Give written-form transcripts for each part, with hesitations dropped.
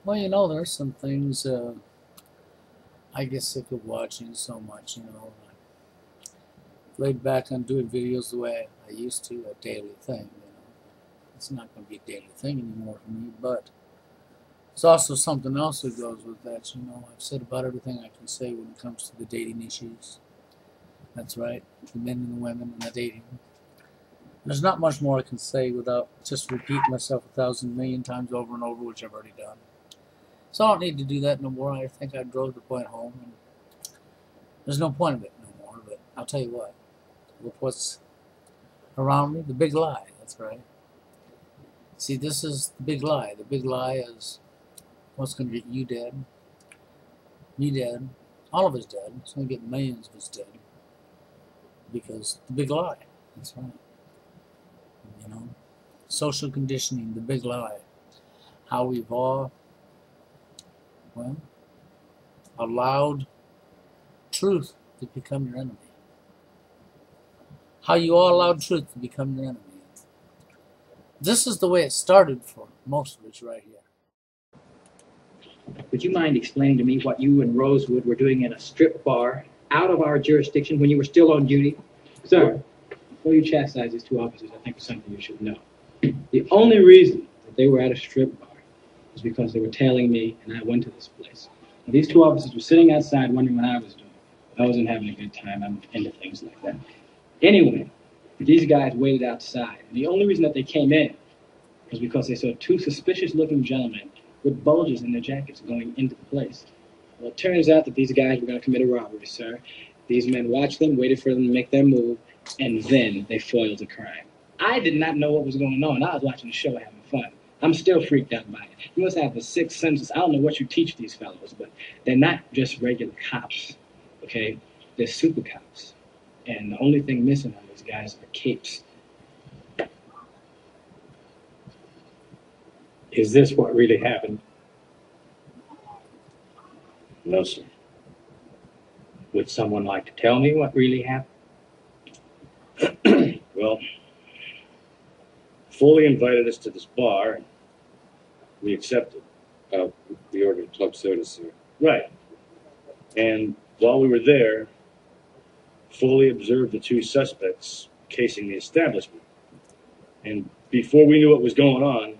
Well, you know, there's some things I get sick of watching so much, you know. I laid back on doing videos the way I used to, a daily thing, you know. It's not going to be a daily thing anymore for me, but there's also something else that goes with that, you know. I've said about everything I can say when it comes to the dating issues. That's right, the men and the women and the dating. There's not much more I can say without just repeating myself 1,000,000,000 times over and over, which I've already done. So I don't need to do that no more. I think I drove the point home, and there's no point of it no more. But I'll tell you what, with what's around me, the big lie, that's right. See, this is the big lie. The big lie is what's going to get you dead, me dead, all of us dead. It's going to get millions of us dead. Because the big lie, that's right. You know, social conditioning, the big lie. How we've all, well, allowed truth to become your enemy. How you all allowed truth to become your enemy. This is the way it started for most of us right here. Would you mind explaining to me what you and Rosewood were doing in a strip bar out of our jurisdiction when you were still on duty? Sir, before you chastise these two officers, I think there's something you should know. The only reason that they were at a strip bar was because they were tailing me and I went to this place. Now, these two officers were sitting outside wondering what I was doing. I wasn't having a good time. I'm into things like that. Anyway, these guys waited outside. And the only reason that they came in was because they saw two suspicious-looking gentlemen with bulges in their jackets going into the place. Well, it turns out that these guys were going to commit a robbery, sir. These men watched them, waited for them to make their move, and then they foiled the crime. I did not know what was going on. I was watching the show having fun. I'm still freaked out by it. You must have the sixth sense. I don't know what you teach these fellows, but they're not just regular cops, okay? They're super cops. And the only thing missing on these guys are capes. Is this what really happened? No, sir. Would someone like to tell me what really happened? Well, Foley invited us to this bar, and we accepted. We ordered club soda, sir. Right. And while we were there, Foley observed the two suspects casing the establishment. And before we knew what was going on,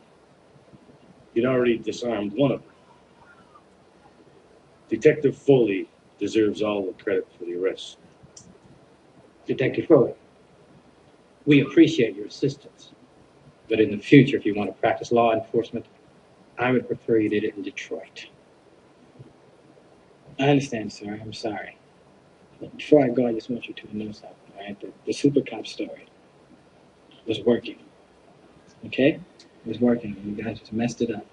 he'd already disarmed one of them. Detective Foley deserves all the credit for the arrest. Detective Foley, we appreciate your assistance. But in the future, if you want to practice law enforcement, I would prefer you did it in Detroit. I understand, sir. I'm sorry. But before I go, I just want you to know something, all right? The super cop story was working. Okay? It was working. You guys just messed it up.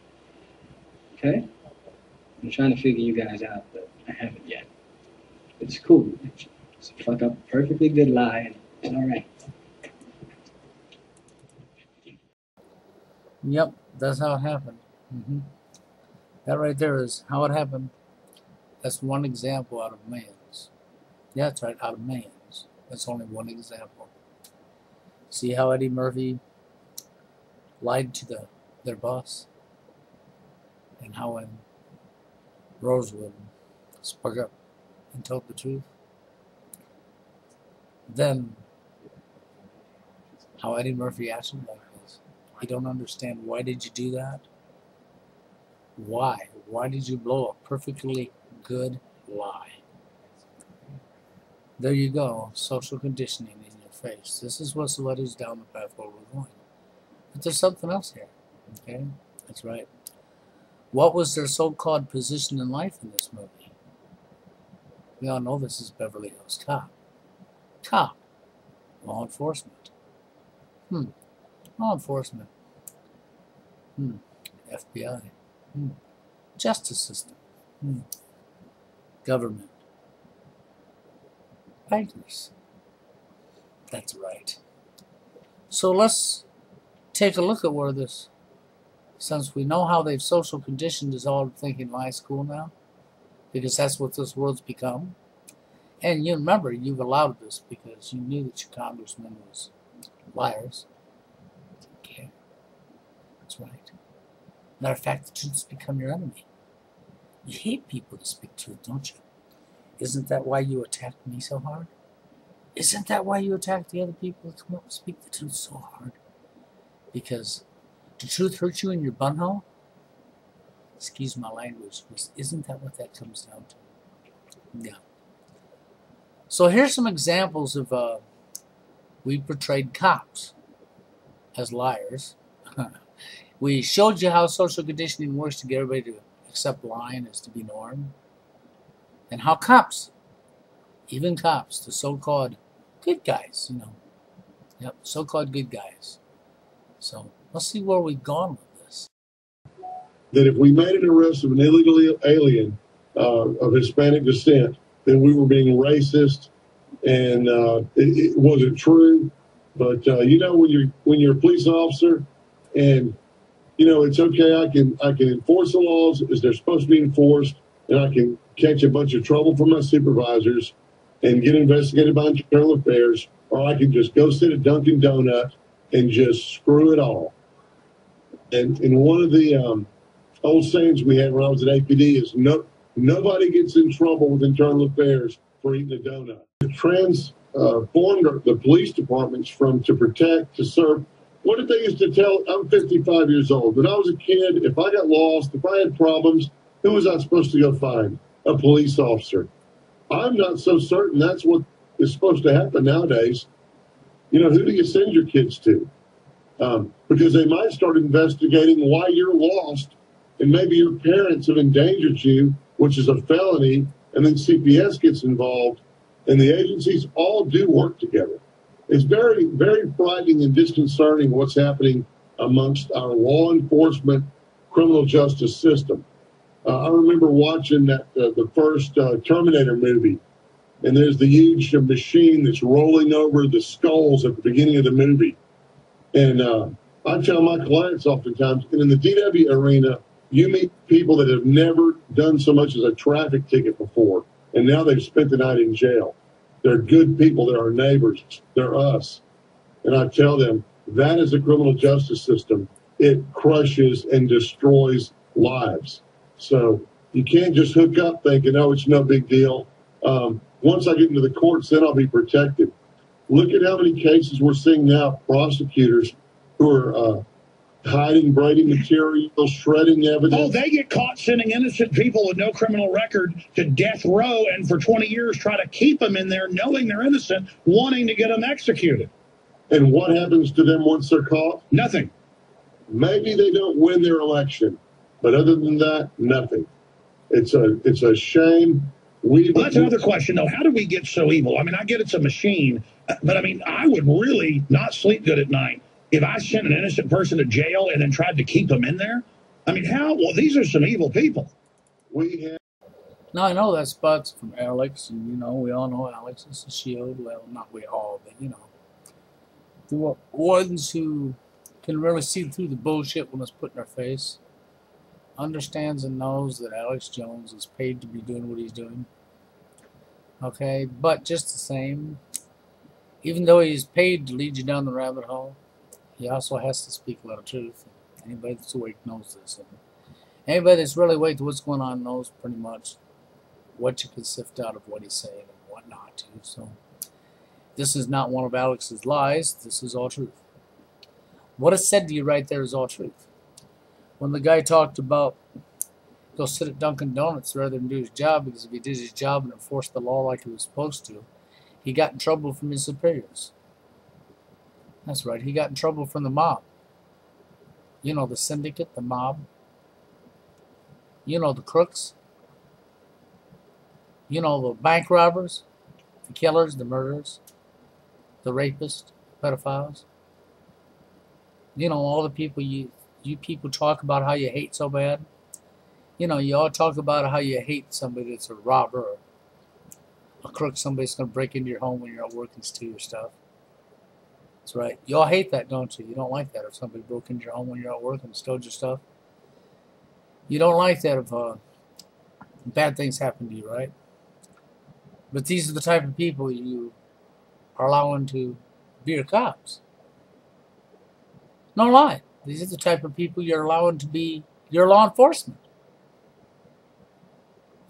Okay? I'm trying to figure you guys out, but I haven't yet. It's cool. It's a fuck up, perfectly good lie, and it's all right. Yep, that's how it happened. That right there is how it happened. That's one example out of millions. Yeah, that's right, out of millions. That's only one example. See how Eddie Murphy lied to their boss? And how when Rosewood spoke up and told the truth? Then how Eddie Murphy acted like this. You don't understand. Why did you do that? Why? Why did you blow a perfectly good lie? There you go. Social conditioning in your face. This is what's led us down the path where we're going. But there's something else here. Okay? That's right. What was their so-called position in life in this movie? We all know this is Beverly Hills Cop. Cop. Law enforcement. Law enforcement. FBI. Justice system. Government. Bankers. That's right. So let's take a look at where this, since we know how they've social conditioned us all thinking lie's cool now, because that's what this world's become. And you remember, you've allowed this because you knew that your congressman was liars. Okay. That's right. Matter of fact, the truth has become your enemy. You hate people that speak truth, don't you? Isn't that why you attacked me so hard? Isn't that why you attack the other people that come up and speak the truth so hard? Because the truth hurts you in your bunhole? Excuse my language. Isn't that what that comes down to? Yeah. So here's some examples of we portrayed cops as liars. We showed you how social conditioning works to get everybody to accept lying as to be norm. And how cops, even cops, the so-called good guys, so-called good guys. So let's see where we've gone with this. That if we made an arrest of an illegal alien of Hispanic descent, then we were being racist, and it wasn't true. But when you're a police officer, and it's okay, I can enforce the laws as they're supposed to be enforced, and I can catch a bunch of trouble from my supervisors and get investigated by internal affairs, or I can just go sit at Dunkin' Donut and just screw it all. And one of the old sayings we had when I was at APD is nobody gets in trouble with internal affairs for eating a donut. It transformed the police departments from to protect to serve. What did they used to tell? I'm 55 years old. When I was a kid, if I got lost, if I had problems, who was I supposed to go find? A police officer. I'm not so certain that's what is supposed to happen nowadays. Who do you send your kids to? Because they might start investigating why you're lost, and maybe your parents have endangered you, which is a felony, and then CPS gets involved, and the agencies all do work together. It's very, very frightening and disconcerting what's happening amongst our law enforcement criminal justice system. I remember watching the first Terminator movie, and there's the huge machine that's rolling over the skulls at the beginning of the movie. And I tell my clients oftentimes, and in the DW arena, you meet people that have never done so much as a traffic ticket before, and now they've spent the night in jail. They're good people. They're our neighbors. They're us. And I tell them, that is the criminal justice system. It crushes and destroys lives. So you can't just hook up thinking, oh, it's no big deal. Once I get into the courts, then I'll be protected. Look at how many cases we're seeing now, prosecutors who are hiding Brady material, shredding evidence. Oh, they get caught sending innocent people with no criminal record to death row, and for 20 years try to keep them in there knowing they're innocent, wanting to get them executed. And what happens to them once they're caught? Nothing. Maybe they don't win their election, but other than that, nothing. It's a shame. Well, that's another question, though. How do we get so evil? I mean, I get it's a machine, but I mean, I would really not sleep good at night if I sent an innocent person to jail and then tried to keep them in there. I mean, how? Well, these are some evil people. Now, I know that spot's from Alex, and, we all know Alex is a shield. Well, not we all, but, the ones who can really see through the bullshit when it's put in our face, understands and knows that Alex Jones is paid to be doing what he's doing. Okay, but just the same, even though he's paid to lead you down the rabbit hole, he also has to speak a lot of truth. Anybody that's awake knows this. And anybody that's really awake to what's going on knows pretty much what you can sift out of what he's saying and what not to. So this is not one of Alex's lies. This is all truth. What is said to you right there is all truth. When the guy talked about go sit at Dunkin' Donuts rather than do his job, because if he did his job and enforced the law like he was supposed to, he got in trouble from his superiors. That's right, he got in trouble from the mob. The syndicate, the mob. The crooks. The bank robbers, the killers, the murderers, the rapists, pedophiles. All the people you people talk about how you hate so bad. You all talk about how you hate somebody that's a robber or a crook, somebody's going to break into your home when you're at work and steal your stuff. That's right. You all hate that, don't you? You don't like that if somebody broke into your home when you're at work and stole your stuff. You don't like that if bad things happen to you, right? But these are the type of people you are allowing to be your cops. No lie. These are the type of people you're allowing to be Your law enforcement.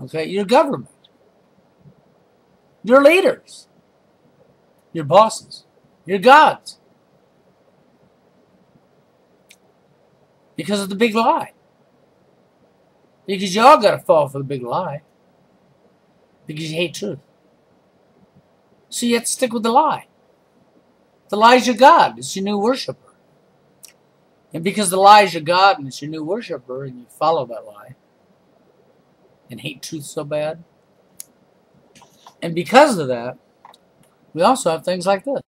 Okay, your government. Your leaders. Your bosses. Your gods. Because of the big lie. Because you all got to fall for the big lie. Because you hate truth. So you have to stick with the lie. The lie is your God. It's your new worshiper. And because the lie is your God and it's your new worshiper, and you follow that lie, and hate truth so bad, and because of that, we also have things like this.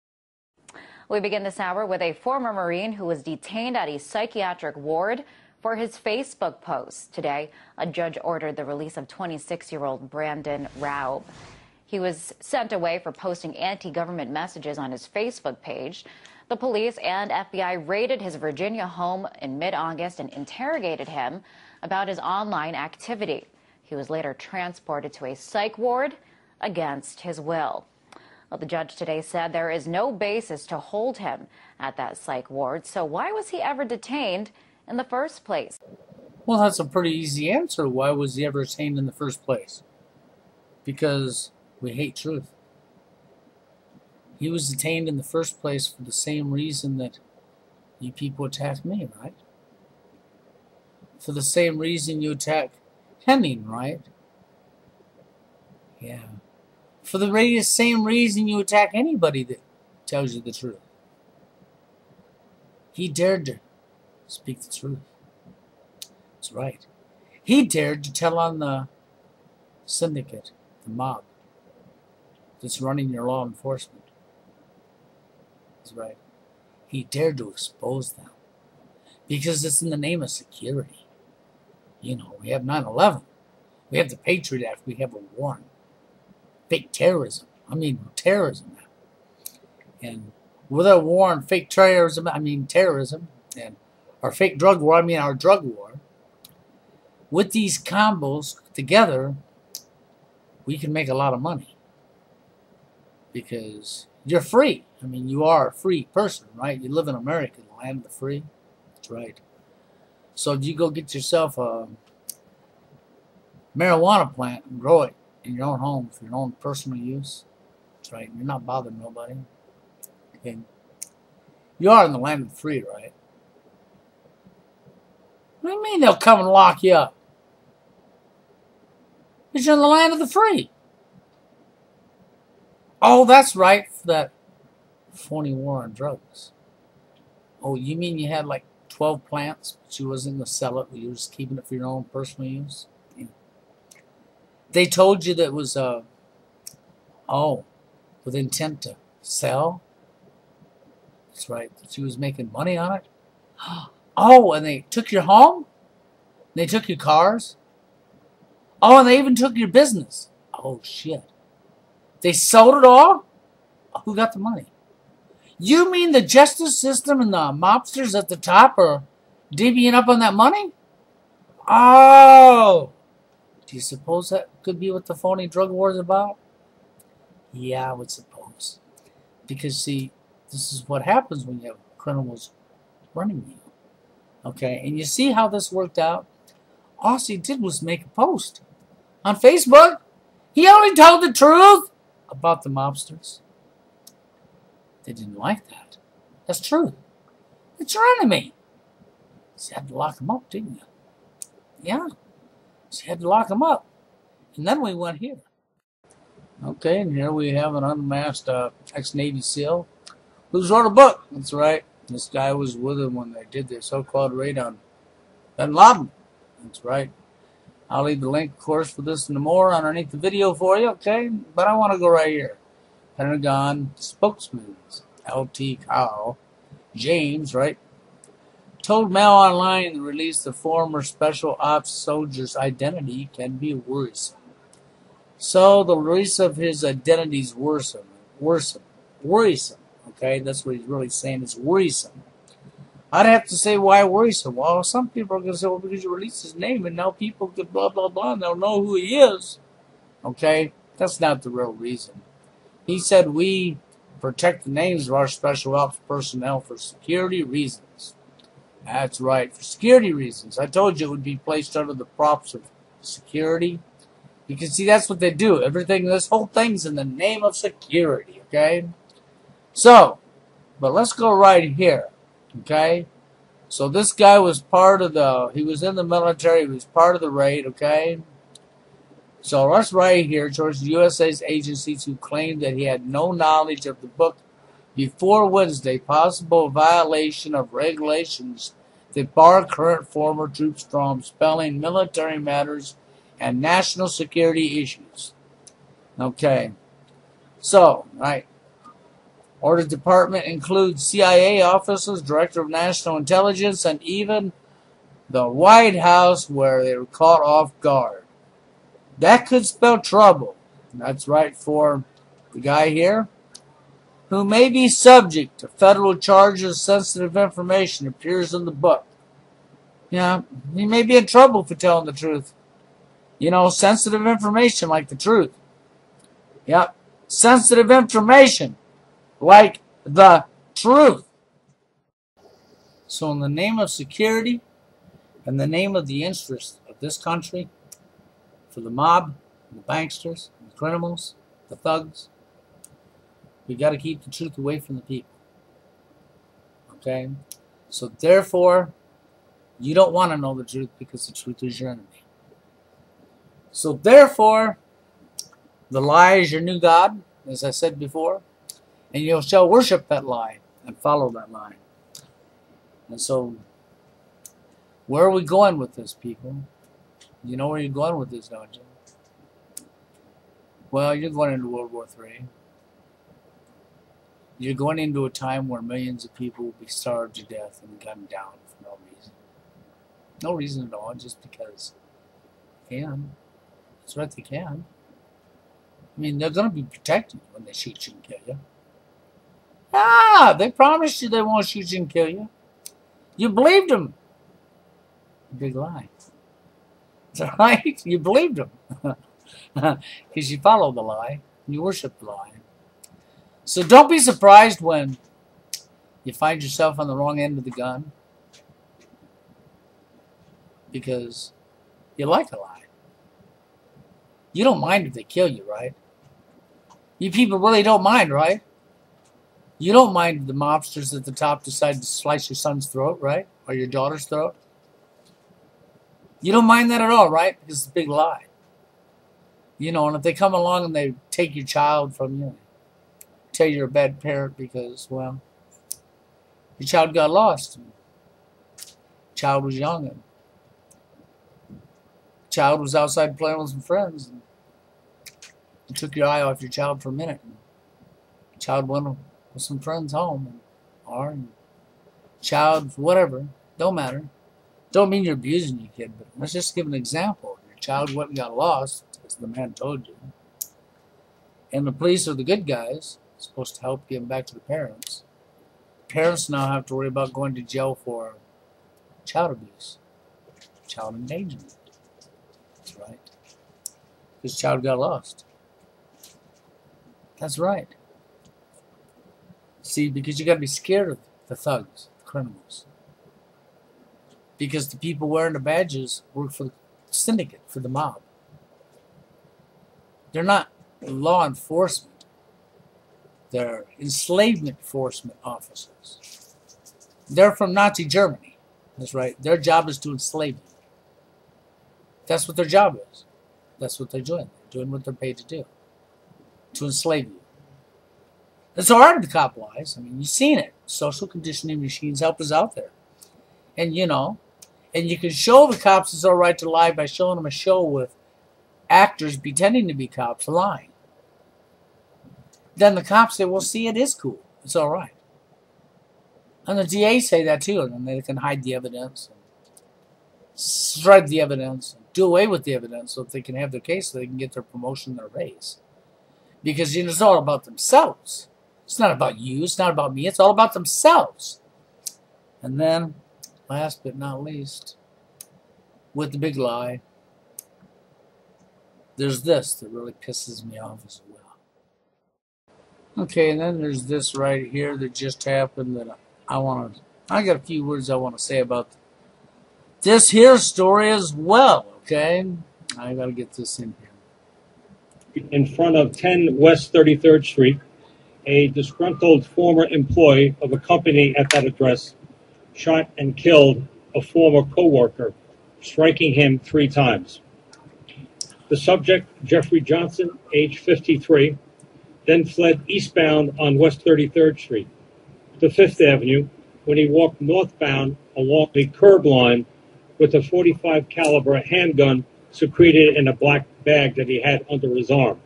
We begin this hour with a former Marine who was detained at a psychiatric ward for his Facebook post. Today, a judge ordered the release of 26-year-old Brandon Raub. He was sent away for posting anti-government messages on his Facebook page. The police and FBI raided his Virginia home in mid-August and interrogated him about his online activity. He was later transported to a psych ward against his will. Well, the judge today said there is no basis to hold him at that psych ward. So why was he ever detained in the first place? Well, that's a pretty easy answer. Why was he ever detained in the first place? Because we hate truth. He was detained in the first place for the same reason that you people attacked me, right? For the same reason you attack Henning, right? Yeah. For the same reason you attack anybody that tells you the truth. He dared to speak the truth. That's right. He dared to tell on the syndicate, the mob, that's running your law enforcement. That's right. He dared to expose them. Because it's in the name of security. You know, we have 9/11. We have the Patriot Act. We have a warrant. Fake terrorism. I mean, terrorism. And with a war on fake terrorism, I mean terrorism. And our fake drug war, I mean our drug war. With these combos together, we can make a lot of money. Because you're free. I mean, you are a free person, right? You live in America, the land of the free. That's right. So if you go get yourself a marijuana plant and grow it in your own home for your own personal use, that's right. You're not bothering nobody. Okay. You are in the land of the free, right? What do you mean they'll come and lock you up? Because you're in the land of the free. Oh, that's right, for that phony war on drugs. Oh, you mean you had like 12 plants, but you wasn't going to sell it, you were just keeping it for your own personal use? Yeah. They told you that it was, with intent to sell? That's right, that you was making money on it? Oh, and they took your home? They took your cars? Oh, and they even took your business? Oh, shit. They sold it all? Who got the money? You mean the justice system and the mobsters at the top are divvying up on that money? Oh! Do you suppose that could be what the phony drug war is about? Yeah, I would suppose. Because, see, this is what happens when you have criminals running you. Okay, and you see how this worked out? All he did was make a post on Facebook. He only told the truth about the mobsters. They didn't like that. That's true. It's your enemy. So you had to lock him up, didn't you? Yeah. So you had to lock him up. And then we went here. Okay, and here we have an unmasked ex-Navy SEAL who's wrote a book. That's right. This guy was with him when they did their so-called raid on bin Laden. That's right. I'll leave the link, of course, for this and more underneath the video for you, okay? But I want to go right here. Pentagon spokesman, LT Kyle James, right, told Mail Online the release of former Special Ops soldier's identity can be worrisome. So the release of his identity is worrisome. Okay, that's what he's really saying, is worrisome. I'd have to say, why worrisome? Well, some people are going to say, well, because you released his name and now people could blah, blah, blah, and they'll know who he is. Okay, that's not the real reason. He said, we protect the names of our special ops personnel for security reasons. That's right, for security reasons. I told you it would be placed under the props of security. You can see that's what they do. Everything, this whole thing's in the name of security, okay? So, but let's go right here, okay? So this guy was part of he was in the military, he was part of the raid, okay? So let's right here, towards the USA's agencies who claimed that he had no knowledge of the book before Wednesday, possible violation of regulations that bar current former troops from spelling military matters and national security issues. Okay. So, right. Or the department includes CIA officers, Director of National Intelligence, and even the White House where they were caught off guard. That could spell trouble. That's right for the guy here, who may be subject to federal charges. Sensitive information appears in the book. Yeah, he may be in trouble for telling the truth. You know, sensitive information like the truth. Yep, sensitive information like the truth. So in the name of security, in the name of the interest of this country, for the mob, the banksters, the criminals, the thugs, we got to keep the truth away from the people. Okay? So therefore, you don't want to know the truth because the truth is your enemy. So therefore, the lie is your new God, as I said before, and you shall worship that lie and follow that lie. And so, where are we going with this, people? You know where you're going with this, don't you? Well, you're going into World War III. You're going into a time where millions of people will be starved to death and gunned down for no reason. No reason at all, just because they can. That's right, they can. I mean, they're going to be protected when they shoot you and kill you. Ah, they promised you they won't shoot you and kill you. You believed them. Big lie. That's right, you believed them. Because you follow the lie, you worship the lie. So don't be surprised when you find yourself on the wrong end of the gun, because you like a lie. You don't mind if they kill you, right? You people really don't mind, right? You don't mind if the mobsters at the top decide to slice your son's throat, right? Or your daughter's throat. You don't mind that at all, right? Because it's a big lie. You know, and if they come along and they take your child from you, tell you're a bad parent because, well, your child got lost. Child was young, and child was outside playing with some friends, and you took your eye off your child for a minute. And child went with some friends home, or child, whatever, don't matter. Don't mean you're abusing your kid, but let's just give an example. Your child went and got lost, as the man told you, and the police are the good guys, supposed to help give them back to the parents. Parents now have to worry about going to jail for child abuse, child endangerment. That's right. Because child got lost. That's right. See, because you got to be scared of the thugs, the criminals. Because the people wearing the badges work for the syndicate, for the mob. They're not law enforcement. They're enslavement enforcement officers. They're from Nazi Germany. That's right. Their job is to enslave you. That's what their job is. That's what they're doing. They're doing what they're paid to do. To enslave you. It's hard to cop lies. I mean, you've seen it. Social conditioning machines help us out there. And, you know, and you can show the cops it's all right to lie by showing them a show with actors pretending to be cops lying. Then the cops say, well, see, it is cool. It's all right. And the DA say that too, and then they can hide the evidence, and shred the evidence, and do away with the evidence so that they can have their case so they can get their promotion, their raise. Because, you know, it's all about themselves. It's not about you. It's not about me. It's all about themselves. And then, last but not least, with the big lie, there's this that really pisses me off as well. Okay, and then there's this right here that just happened that I want to I got a few words I want to say about this here story as well, okay? I got to get this in here. In front of 10 West 33rd Street, a disgruntled former employee of a company at that address shot and killed a former co-worker, striking him 3 times. The subject, Jeffrey Johnson, age 53, then fled eastbound on West 33rd Street to 5th Avenue when he walked northbound along the curb line with a .45 caliber handgun secreted in a black bag that he had under his arm.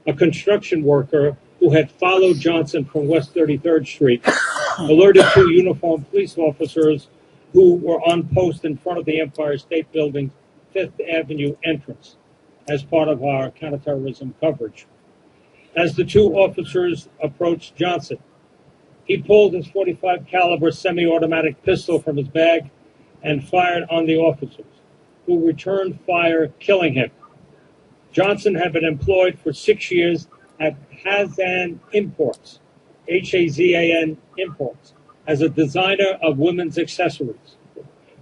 A construction worker who had followed Johnson from West 33rd Street alerted 2 uniformed police officers who were on post in front of the Empire State Building's 5th Avenue entrance as part of our counterterrorism coverage. As the 2 officers approached Johnson, he pulled his .45 caliber semi-automatic pistol from his bag and fired on the officers, who returned fire, killing him. Johnson had been employed for 6 years at Hazan Imports, Hazan Imports, as a designer of women's accessories.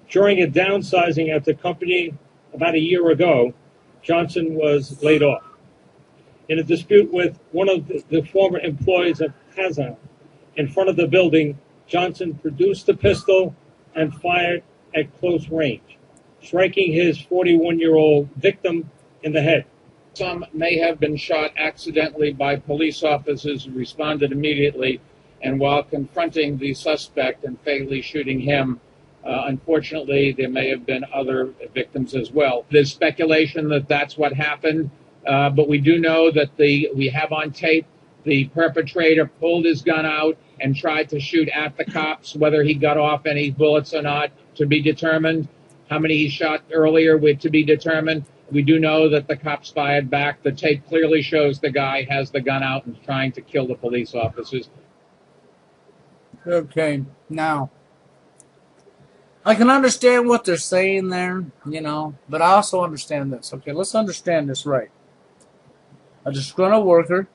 During a downsizing at the company about a year ago, Johnson was laid off. In a dispute with one of the former employees of Hazan in front of the building, Johnson produced the pistol and fired at close range, striking his 41-year-old victim in the head. Some may have been shot accidentally by police officers who responded immediately, and while confronting the suspect and fatally shooting him, unfortunately, there may have been other victims as well. There's speculation that that's what happened, but we do know that we have on tape the perpetrator pulled his gun out and tried to shoot at the cops. Whether he got off any bullets or not, to be determined. How many he shot earlier, to be determined. We do know that the cops fired back. The tape clearly shows the guy has the gun out and trying to kill the police officers. Okay, now, I can understand what they're saying there, but I also understand this. Okay, let's understand this right. A disgruntled worker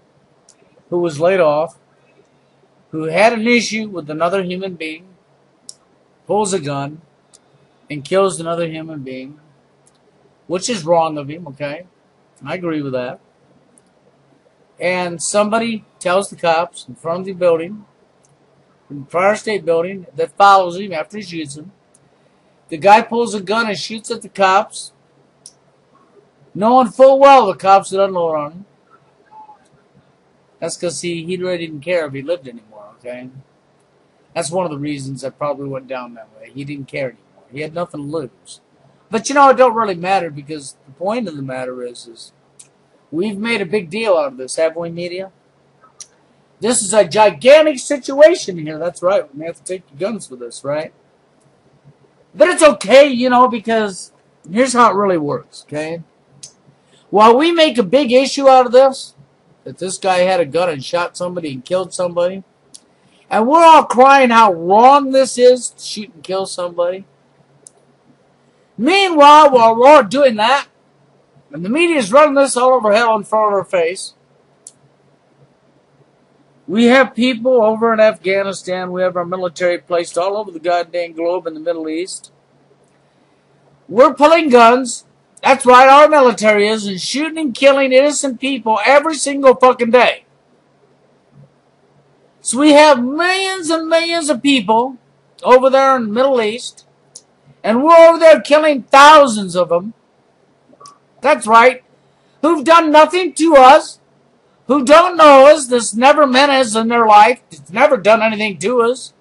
who was laid off, who had an issue with another human being, pulls a gun and kills another human being, which is wrong of him, okay? I agree with that. And somebody tells the cops in front of the building, in the Empire State Building, that follows him after he shoots him. The guy pulls a gun and shoots at the cops, knowing full well the cops would unload on him. That's because he really didn't care if he lived anymore, okay? That's one of the reasons that probably went down that way. He didn't care anymore. He had nothing to lose. But, it don't really matter, because the point of the matter is we've made a big deal out of this, haven't we, media? This is a gigantic situation here. That's right. We have to take your guns for this, right? But it's okay, because here's how it really works, okay? While we make a big issue out of this, that this guy had a gun and shot somebody and killed somebody, and we're all crying how wrong this is to shoot and kill somebody. Meanwhile, while we're all doing that, and the media's running this all over hell in front of our face, we have people over in Afghanistan, we have our military placed all over the goddamn globe in the Middle East. We're pulling guns, that's right, our military is, and shooting and killing innocent people every single fucking day. So we have millions and millions of people over there in the Middle East, and we're over there killing thousands of them. That's right, who've done nothing to us, who don't know us, that's never met us in their life, that's never done anything to us.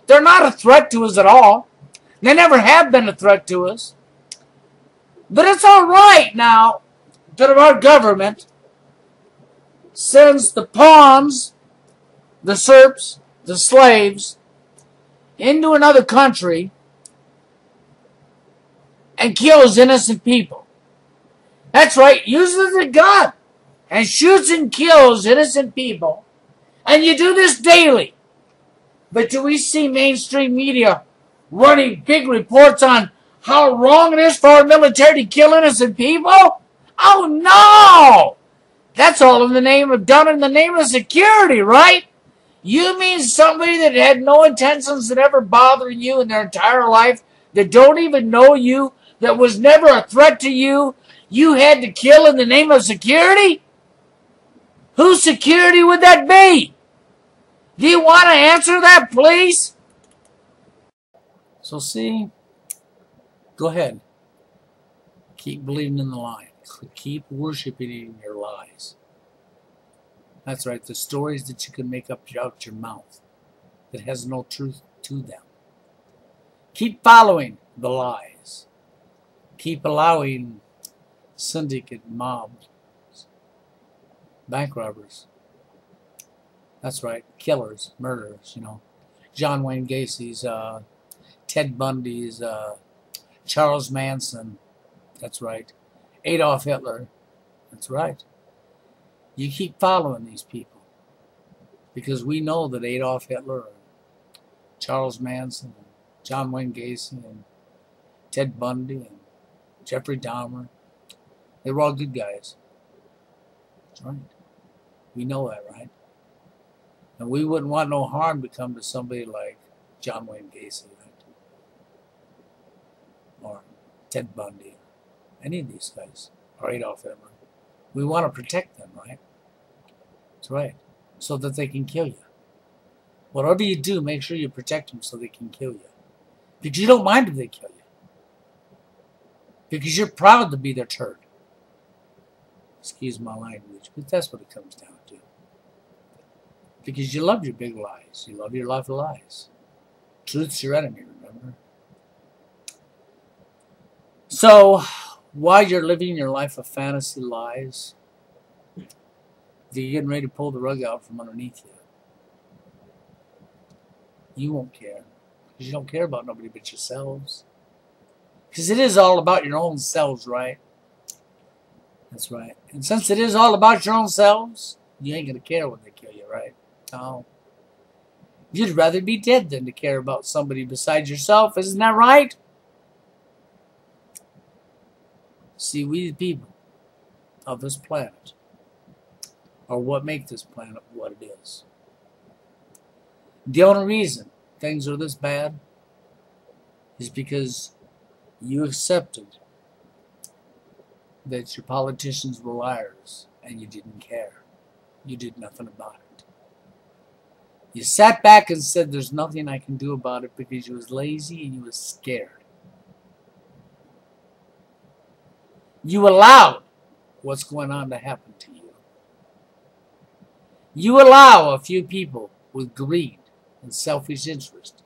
They're not a threat to us at all. They never have been a threat to us. But it's all right now that our government sends the pawns, the serfs, the slaves, into another country and kills innocent people. That's right, uses a gun and shoots and kills innocent people. And you do this daily. But do we see mainstream media running big reports on how wrong it is for our military to kill innocent people? Oh no! That's all in the name of, done in the name of security, right? You mean somebody that had no intentions of ever bothering you in their entire life, that don't even know you, that was never a threat to you, you had to kill in the name of security? Whose security would that be? Do you want to answer that, please? So see, go ahead. Keep believing in the lie. Keep worshiping in your lies. That's right, the stories that you can make up out your mouth that has no truth to them. Keep following the lies. Keep allowing syndicate mobs, bank robbers. That's right, killers, murderers, John Wayne Gacy's, Ted Bundy's, Charles Manson. That's right. Adolf Hitler. That's right. You keep following these people because we know that Adolf Hitler and Charles Manson and John Wayne Gacy and Ted Bundy and Jeffrey Dahmer, they were all good guys. That's right. We know that, right? And we wouldn't want no harm to come to somebody like John Wayne Gacy, right? Or Ted Bundy, any of these guys, or Adolf Hitler. We want to protect them, right? That's right. So that they can kill you. Whatever you do, make sure you protect them so they can kill you. Because you don't mind if they kill you. Because you're proud to be their turd. Excuse my language, but that's what it comes down to. Because you love your big lies. You love your life of lies. Truth's your enemy, remember? So, while you're living your life of fantasy lies, you're getting ready to pull the rug out from underneath you. You won't care. Because you don't care about nobody but yourselves. Because it is all about your own selves, right? That's right. And since it is all about your own selves, you ain't going to care when they kill you, right? No. You'd rather be dead than to care about somebody besides yourself. Isn't that right? See, we the people of this planet are what make this planet what it is. The only reason things are this bad is because you accepted that your politicians were liars and you didn't care. You did nothing about it. You sat back and said there's nothing I can do about it because you was lazy and you was scared. You allowed what's going on to happen to you. You allow a few people with greed and selfish interest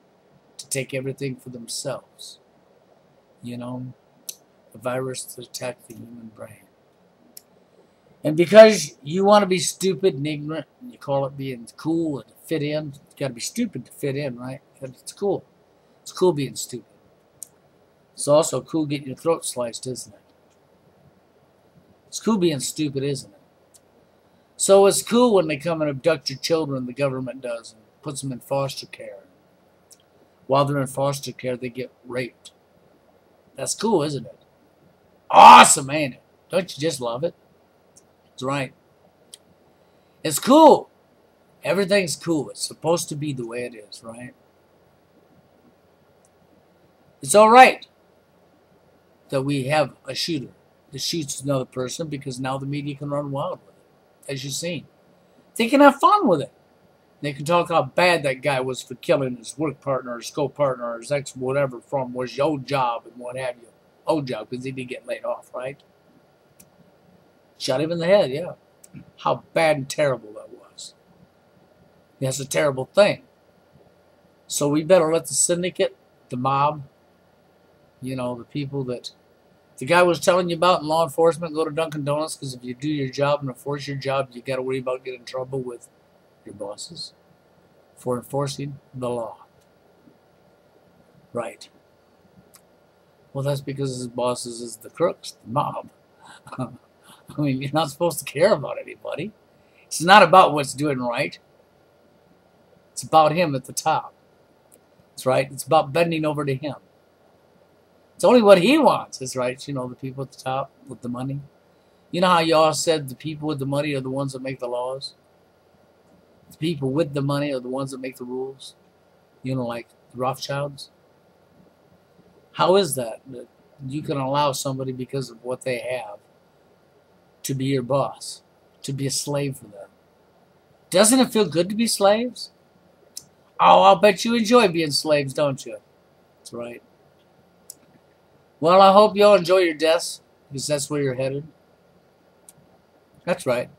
to take everything for themselves. The virus to attack the human brain. And because you want to be stupid and ignorant, and you call it being cool and to fit in, you got to be stupid to fit in, right? It's cool. It's cool being stupid. It's also cool getting your throat sliced, isn't it? It's cool being stupid, isn't it? So it's cool when they come and abduct your children, the government does, and puts them in foster care. While they're in foster care, they get raped. That's cool, isn't it? Awesome, ain't it? Don't you just love it? That's right. It's cool. Everything's cool. It's supposed to be the way it is, right? It's all right that we have a shooter that shoots another person because now the media can run wild with it, as you've seen. They can have fun with it. They can talk how bad that guy was for killing his work partner, his co-partner, or his ex-whatever from was your old job and what have you. Old job, because he did get laid off, right? Shot him in the head, yeah. How bad and terrible that was. That's a terrible thing. So we better let the syndicate, the mob, the people that the guy was telling you about in law enforcement, go to Dunkin' Donuts, because if you do your job and enforce your job, you got to worry about getting in trouble with your bosses for enforcing the law. Right. Well, that's because his bosses is the crooks, the mob. I mean, you're not supposed to care about anybody. It's not about what's doing right. It's about him at the top. That's right. It's about bending over to him. It's only what he wants. That's right. The people at the top with the money. You know how y'all said the people with the money are the ones that make the laws? The people with the money are the ones that make the rules. You know, like the Rothschilds. How is that you can allow somebody because of what they have to be your boss, to be a slave for them? Doesn't it feel good to be slaves? Oh, I'll bet you enjoy being slaves, don't you? That's right. Well, I hope you all enjoy your deaths, because that's where you're headed. That's right.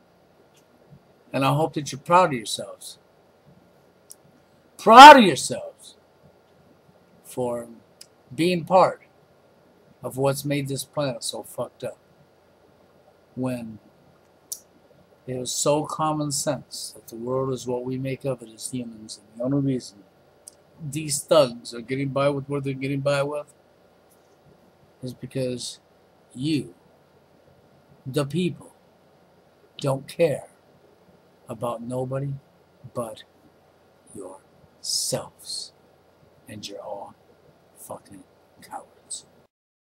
And I hope that you're proud of yourselves. Proud of yourselves for being part of what's made this planet so fucked up. When it was so common sense that the world is what we make of it as humans, and the only reason these thugs are getting by with what they're getting by with is because you, the people, don't care about nobody but yourselves. And you're all fucking cowards.